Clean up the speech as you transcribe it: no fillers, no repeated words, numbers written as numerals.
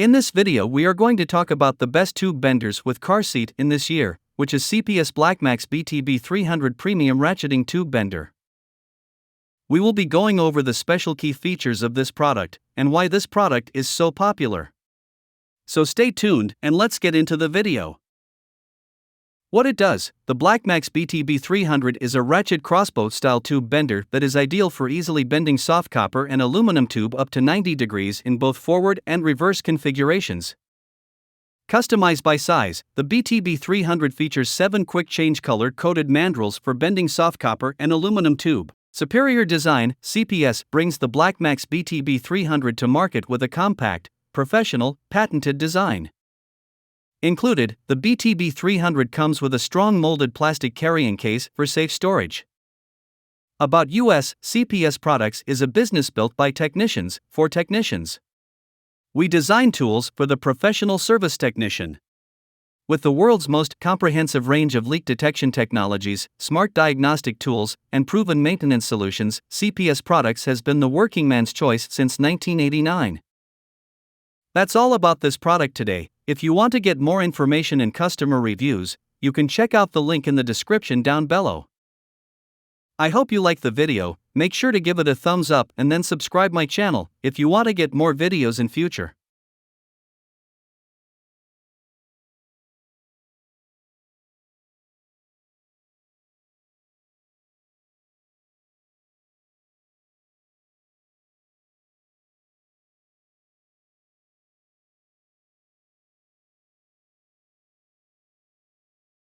In this video we are going to talk about the best tube benders with car seat in this year, which is CPS BLACKMAX BTB 300 Premium Ratcheting Tube Bender. We will be going over the special key features of this product, and why this product is so popular. So stay tuned and let's get into the video. What it does: the BLACKMAX BTB 300 is a ratchet crossbow style tube bender that is ideal for easily bending soft copper and aluminum tube up to 90 degrees in both forward and reverse configurations. Customized by size, the BTB 300 features 7 quick change color coated mandrels for bending soft copper and aluminum tube. Superior design, CPS brings the BLACKMAX BTB 300 to market with a compact, professional, patented design. Included, the BTB 300 comes with a strong molded plastic carrying case for safe storage. About US CPS Products is a business built by technicians, for technicians. We design tools for the professional service technician. With the world's most comprehensive range of leak detection technologies, smart diagnostic tools, and proven maintenance solutions, CPS Products has been the working man's choice since 1989. That's all about this product today. If you want to get more information and customer reviews, you can check out the link in the description down below. I hope you like the video. Make sure to give it a thumbs up and then subscribe my channel if you want to get more videos in future.